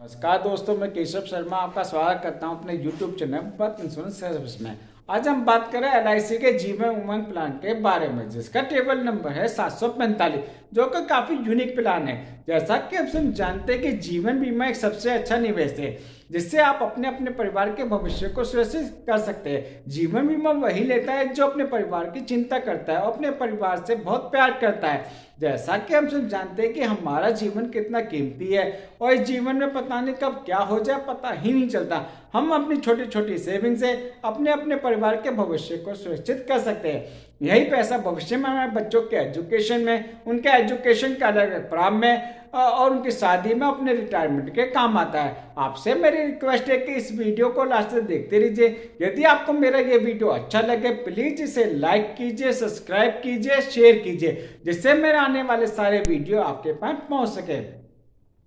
नमस्कार दोस्तों, मैं केशव शर्मा आपका स्वागत करता हूं अपने YouTube चैनल पर इंश्योरेंस सर्विस में। आज हम बात करें LIC के जीवन उमंग प्लान के बारे में, जिसका टेबल नंबर है 745, जो कि काफ़ी यूनिक प्लान है। जैसा कि आप सब जानते हैं कि जीवन बीमा एक सबसे अच्छा निवेश है, जिससे आप अपने अपने परिवार के भविष्य को सुरक्षित कर सकते हैं। जीवन बीमा वही लेता है जो अपने परिवार की चिंता करता है और अपने परिवार से बहुत प्यार करता है। जैसा कि हम सब जानते हैं कि हमारा जीवन कितना कीमती है और इस जीवन में पता नहीं कब क्या हो जाए, पता ही नहीं चलता। हम अपनी छोटी छोटी सेविंग से अपने अपने परिवार के भविष्य को सुरक्षित कर सकते हैं। यही पैसा भविष्य में हमारे बच्चों के एजुकेशन में, उनके एजुकेशन का अलग प्रारंभ में और उनकी शादी में, अपने रिटायरमेंट के काम आता है। आपसे मेरी रिक्वेस्ट है कि इस वीडियो को लास्ट तक देखते रहिए। यदि आपको मेरा ये वीडियो अच्छा लगे, प्लीज इसे लाइक कीजिए, सब्सक्राइब कीजिए, शेयर कीजिए, जिससे मेरे आने वाले सारे वीडियो आपके पास पहुंच सके।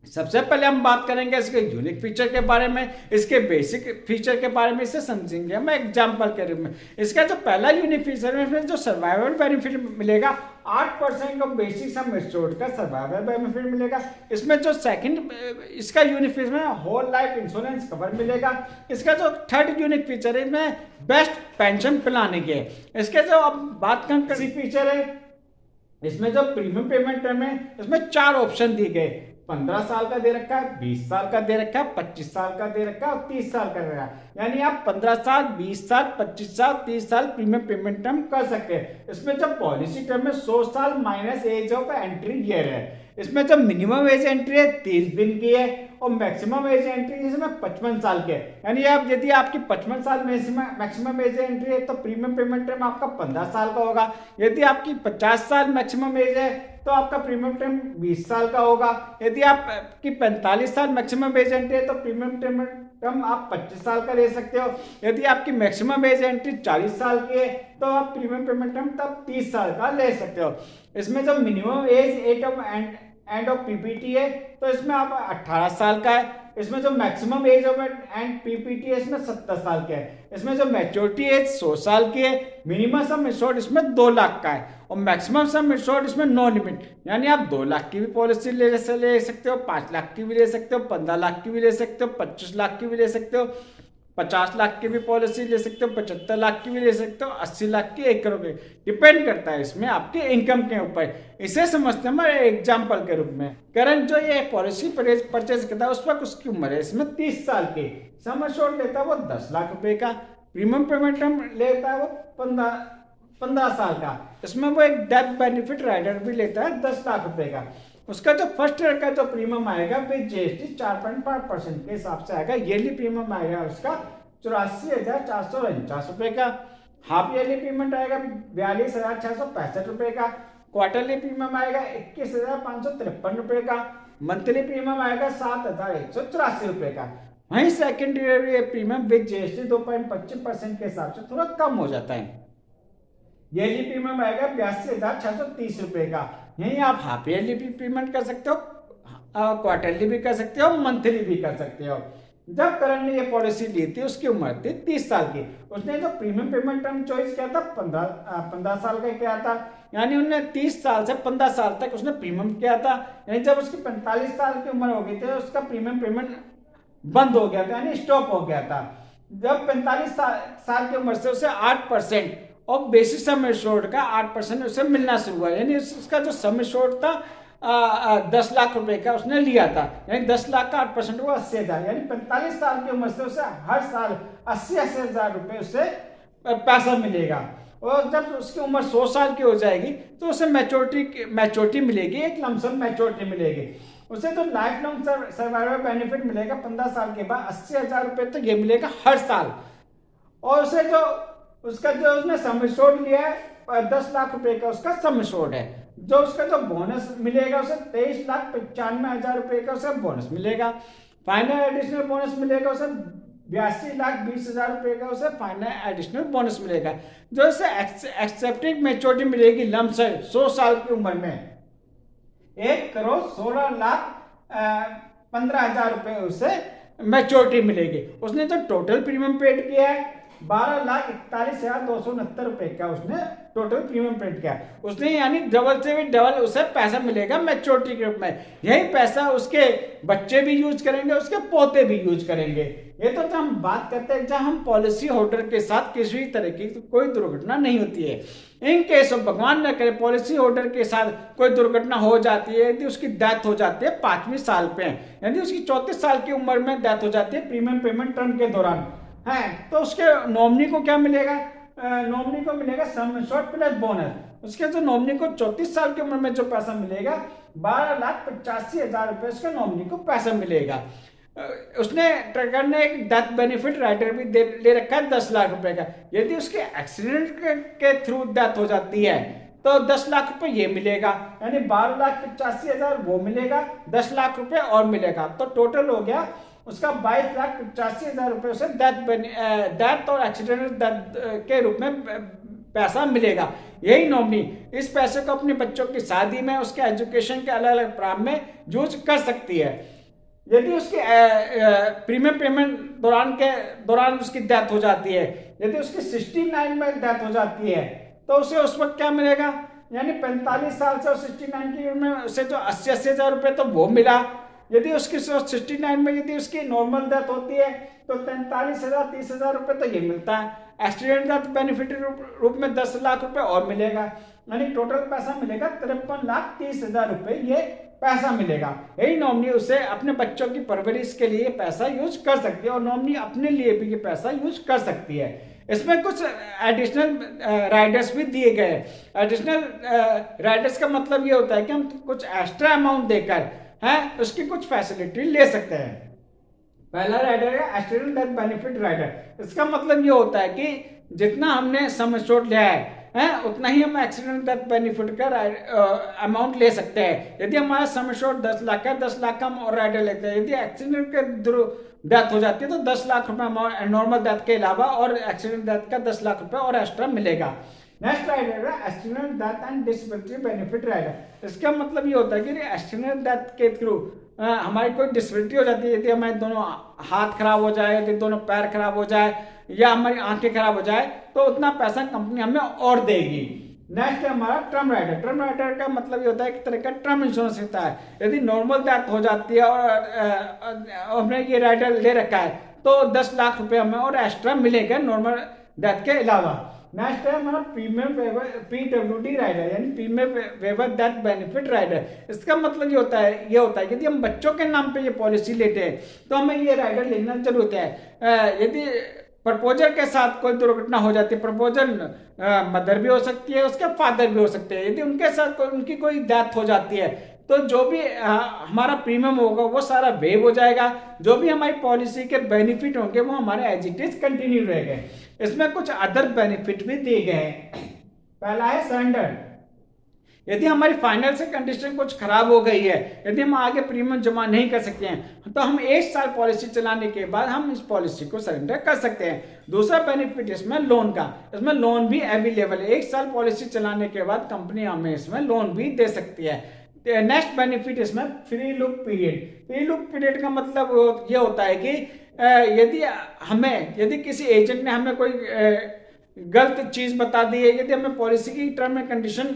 सबसे पहले हम बात करेंगे इसके यूनिक फीचर के बारे में, इसके बेसिक फीचर के बारे में, इसे समझेंगे हम एग्जांपल के रूप में। इसका जो पहला यूनिक फीचर है, इसमें जो सर्वाइवल बेनिफिट मिलेगा, 8% ऑफ बेसिक सम एश्योर्ड का सर्वाइवल बेनिफिट मिलेगा। इसमें जो सेकंड इसका यूनिक फीचर है, होल लाइफ इंश्योरेंस कवर मिलेगा। इसका जो थर्ड यूनिक फीचर है, इसमें बेस्ट पेंशन प्लानिंग है। इसके जो अब बात करें फीचर है, इसमें जो प्रीमियम पेमेंट टर्म है, इसमें 4 ऑप्शन दिए गए। 15 साल का दे रखा है, 20 साल का दे रखा है, 25 साल का दे रखा है और 30 साल का दे रखा है। यानी आप 15 साल, 20 साल, 25 साल, 30 साल प्रीमियम पेमेंट टर्म कर सकते हैं। इसमें जब पॉलिसी टर्म में 100 साल minus age of entry year है। इसमें जो मिनिमम एज एंट्री है 30 दिन की है और मैक्सिमम एज एंट्री इसमें 55 साल के है। यानी आप यदि आपकी 55 साल मैक्सिमम एज एंट्री है तो प्रीमियम पेमेंट टर्म आपका 15 साल का होगा। यदि आपकी 50 साल मैक्सिमम एज है तो आपका प्रीमियम टर्म 20 साल का होगा। यदि आपकी 45 साल मैक्सिमम एज एंट्री है तो प्रीमियम टर्म आप 25 साल का ले सकते हो। यदि आपकी मैक्सिमम एज एंट्री 40 साल की है तो आप प्रीमियम पेमेंट टर्म तब 30 साल का ले सकते हो। इसमें जो minimum age end of PPT है तो इसमें आप 18 साल का है। इसमें जो maximum age of and PPT है इसमें 70 साल का है। इसमें जो मैच्योरिटी एज 100 साल की है। मिनिमम सम एश्योर्ड इसमें 2 लाख का है और मैक्सिमम सम एश्योर्ड इसमें नो लिमिट। यानी आप 2 लाख की भी पॉलिसी ले सकते हो, 5 लाख की भी ले सकते हो, 15 लाख की भी ले सकते हो, 25 लाख की भी ले सकते हो, 50 लाख की भी पॉलिसी ले सकते हो, 75 लाख की भी ले सकते हो, 80 लाख की, 1 करोड़ की। डिपेंड करता है इसमें आपके इनकम के ऊपर। इसे समझते हैं हमारे एग्जाम्पल के रूप में। करंट जो ये पॉलिसी परचेज करता है उस वक्त उसकी उम्र है इसमें 30 साल की। सम एश्योर्ड लेता है वो 10 लाख रुपए का। प्रीमियम पेमेंट टर्म लेता है वो 15 साल का। इसमें वो एक डेथ बेनिफिट राइडर भी लेता है 10 लाख रुपए का। उसका जो फर्स्ट ईयर का जो प्रीमियम आएगा विद जीएसटी 4.5% के हिसाब से आएगा। ईयरली प्रीमियम आएगा उसका 84,449 रुपए का। हाफ ईयरली पेमेंट आएगा 42,665 रुपए का। क्वार्टरली प्रीमियम आएगा 21,553 रुपए का। मंथली प्रीमियम आएगा 7,184 रुपए का। वहीं second year premium with GST 2.25% के हिसाब से थोड़ा कम हो जाता है। ईयरली प्रीमियम आएगा 82,630 रुपए का। यही आप हाफ ईयरली भी पेमेंट कर सकते हो, क्वार्टरली भी कर सकते हो, मंथली भी कर सकते हो। जब करण ने ये पॉलिसी ली थी उसकी उम्र थी 30 साल की। उसने जो प्रीमियम पेमेंट टर्म चॉइस किया था 15 साल का किया था। यानी उन्होंने 30 साल से 15 साल तक उसने प्रीमियम किया था। यानी जब उसकी 45 साल की उम्र हो गई थी उसका प्रीमियम पेमेंट बंद हो गया था, यानी स्टॉप हो गया था। जब 45 साल की उम्र से उसे 8% और बेसिक सम एश्योर्ड का 8% उसे मिलना शुरू हुआ। यानी उसका जो सम एश्योर्ड था 10 लाख रुपए का उसने लिया था। यानी 10 लाख का 8% हुआ 80,000। यानी 45 साल की उम्र से उसे हर साल 80 हजार रुपए उससे पैसा मिलेगा। और जब उसकी उम्र 100 साल की हो जाएगी तो उसे मैच्योरिटी मिलेगी, एक लमसम मैच्योरिटी मिलेगी। उसे तो लाइफ लॉन्ग सर्वाइवल बेनिफिट मिलेगा 15 साल के बाद 80,000 रुपए तक ये मिलेगा हर साल। और उसे जो उसका जो उसने सम एश्योर्ड लिया है 10 लाख रुपए का उसका सम एश्योर्ड है। जो उसका जो बोनस मिलेगा उसे 23,95,000 रुपए का उसे बोनस मिलेगा। फाइनल एडिशनल बोनस मिलेगा उसे 82,20,000 रुपए का उसे फाइनल एडिशनल बोनस मिलेगा। जो उसे एक्सेप्टेड मैच्योरिटी मिलेगी लमसम 100 साल की उम्र में 1,16,15,000 रुपए उसे मैच्योरिटी मिलेगी। उसने जो टोटल प्रीमियम पेड किया है 12,41,269 का उसने टोटल प्रीमियम पेड किया उसने, यानी डबल से भी डबल उसे पैसा मिलेगा मैच्योरिटी के रूप में। यही पैसा उसके बच्चे भी यूज करेंगे, उसके पोते भी यूज करेंगे। ये तो जब हम बात करते हैं जब हम पॉलिसी होल्डर के साथ किसी तरह की कोई दुर्घटना नहीं होती है। इन केस ऑफ भगवान न करे पॉलिसी होल्डर के साथ कोई दुर्घटना हो जाती है, यदि उसकी डेथ हो जाती है 5वें साल पे, यदि उसकी 34 साल की उम्र में डेथ हो जाती है प्रीमियम पेमेंट टर्म के दौरान है, तो उसके नॉमिनी को क्या मिलेगा? नॉमिनी को मिलेगा सम एश्योर्ड प्लस बोनस। उसके जो नॉमिनी को 34 साल की उम्र में जो पैसा मिलेगा 12,85,000 रुपए उसके नॉमिनी को पैसा मिलेगा। उसने ट्रैकर ने एक डेथ बेनिफिट राइडर भी ले रखा है 10 लाख रुपए का। यदि उसके एक्सीडेंट के थ्रू डेथ हो जाती है तो 10 लाख रुपए ये मिलेगा, यानी 12,85,000 वो मिलेगा, 10 लाख रुपए और मिलेगा, तो टोटल हो गया उसका 22,85,000 रुपए उसे डेथ और एक्सीडेंट डेथ के रूप में पैसा मिलेगा। यही नॉमिनी इस पैसे को अपने बच्चों की शादी में, उसके एजुकेशन के अलग अलग प्रोग्राम में यूज कर सकती है। यदि उसकी प्रीमियम पेमेंट दौरान उसकी डेथ हो जाती है, यदि उसकी 69 में डेथ हो जाती है तो उसे उस वक्त क्या मिलेगा? यानी 45 साल से 69 की उम्र में उसे जो 80,000 रुपए तो वो मिला। यदि उसकी 69 में यदि उसकी नॉर्मल डेथ होती है तो 43,000 30,000 रुपए तो ये मिलता है। एक्सीडेंट डेथ बेनिफिट रूप में 10 लाख रुपए और मिलेगा, यानी टोटल पैसा मिलेगा 53,30,000 रुपए ये पैसा मिलेगा। यही नॉमिनी उसे अपने बच्चों की परवरिश के लिए पैसा यूज कर सकती है और नॉमिनी अपने लिए भी ये पैसा यूज कर सकती है। इसमें कुछ एडिशनल राइडर्स भी दिए गए। एडिशनल राइडर्स का मतलब ये होता है कि हम कुछ एक्स्ट्रा अमाउंट देकर उसकी कुछ फैसिलिटी ले सकते हैं। पहला राइडर है एक्सीडेंट डेथ बेनिफिट राइडर। इसका मतलब ये होता है कि जितना हमने सम एश्योर्ड लिया है उतना ही हम एक्सीडेंट डेथ बेनिफिट का अमाउंट ले सकते हैं। यदि हमारा सम एश्योर्ड 10 लाख का 10 लाख का हम और राइडर लेते हैं, यदि एक्सीडेंट के डेथ हो जाती है तो 10 लाख रुपए नॉर्मल डेथ के अलावा और एक्सीडेंट डेथ का 10 लाख रुपए और एक्स्ट्रा मिलेगा। नेक्स्ट राइडर है accident death and disability benefit rider. इसका मतलब ये होता है कि एक्सीडेंट डेथ के थ्रू हमारी कोई डिसेबिलिटी हो जाती है, यदि हमारे दोनों हाथ खराब हो जाए, यदि दोनों पैर खराब हो जाए या हमारी आंखें खराब हो जाए तो उतना पैसा कंपनी हमें और देगी। नेक्स्ट है हमारा टर्म राइडर। टर्म राइडर का मतलब ये होता है एक तरह का टर्म इंश्योरेंस होता है। यदि नॉर्मल डेथ हो जाती है और हमने ये राइडर ले रखा है तो 10 लाख रुपए हमें और एक्स्ट्रा मिलेगा नॉर्मल डेथ के अलावा। नेक्स्ट है हमारा प्रीमियम PWD राइडर, यानी premium waiver death benefit rider. इसका मतलब ये होता है यदि हम बच्चों के नाम पे ये पॉलिसी लेते हैं तो हमें ये राइडर लेना जरूरत है। यदि प्रपोजर के साथ कोई दुर्घटना हो जाती है, प्रपोजर मदर भी हो सकती है, उसके फादर भी हो सकते हैं, यदि उनके साथ उनकी कोई डेथ हो जाती है तो जो भी हमारा प्रीमियम होगा वो सारा वेव हो जाएगा। जो भी हमारी पॉलिसी के बेनिफिट होंगे वो हमारे एज इट इज कंटिन्यू रहेंगे। इसमें कुछ अदर बेनिफिट भी दिए गए हैं। पहला है सरेंडर। यदि हमारी फाइनल से कंडीशन कुछ खराब हो गई है, यदि हम आगे प्रीमियम जमा नहीं कर सकते हैं तो हम 1 साल पॉलिसी चलाने के बाद हम इस पॉलिसी को सरेंडर कर सकते हैं। दूसरा बेनिफिट इसमें लोन का, इसमें लोन भी अवेलेबल है। 1 साल पॉलिसी चलाने के बाद कंपनी हमें इसमें लोन भी दे सकती है। नेक्स्ट बेनिफिट इसमें free look period. Free look period का मतलब ये होता है कि यदि किसी एजेंट ने हमें कोई गलत चीज बता दी है, यदि हमें पॉलिसी की टर्म एंड कंडीशन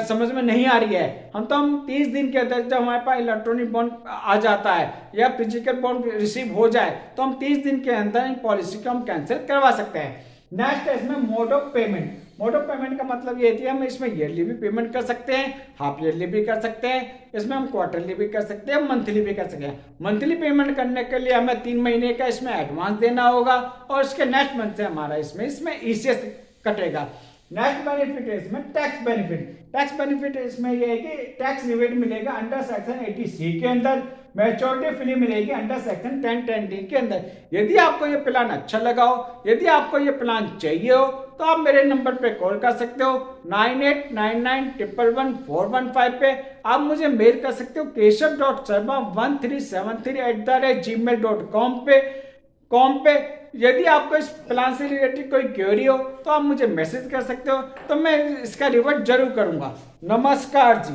समझ में नहीं आ रही है, हम 30 दिन के अंदर जब हमारे पास इलेक्ट्रॉनिक बॉन्ड आ जाता है या फिजिकल बॉन्ड रिसीव हो जाए तो हम 30 दिन के अंदर इन पॉलिसी को हम कैंसिल करवा सकते हैं। नेक्स्ट है इसमें mode of payment. Mode of payment का मतलब ये है कि हम इसमें ईयरली भी पेमेंट कर सकते हैं, हाफ ईयरली भी कर सकते हैं, इसमें हम क्वार्टरली भी कर सकते हैं, मंथली भी कर सकते हैं। मंथली पेमेंट करने के लिए हमें 3 महीने का इसमें एडवांस देना होगा और इसके नेक्स्ट मंथ से हमारा इसमें ECS कटेगा। नेक्स्ट बेनिफिट है इसमें टैक्स बेनिफिट। टैक्स बेनिफिट इसमें यह है कि टैक्स रिबेट मिलेगा अंडर सेक्शन 80C के अंदर, मैच्योरिटी फ्री मिलेगी अंडर सेक्शन 1010D के अंदर। यदि आपको ये प्लान अच्छा लगा हो, यदि आपको ये प्लान चाहिए हो तो आप मेरे नंबर पे कॉल कर सकते हो 9899111415 पे। आप मुझे मेल कर सकते हो keshav.sharma1373@gmail.com पे। यदि आपको इस प्लान से रिलेटेड कोई क्वेरी हो तो आप मुझे मैसेज कर सकते हो, तो मैं इसका रिवर्ट जरूर करूंगा। नमस्कार जी।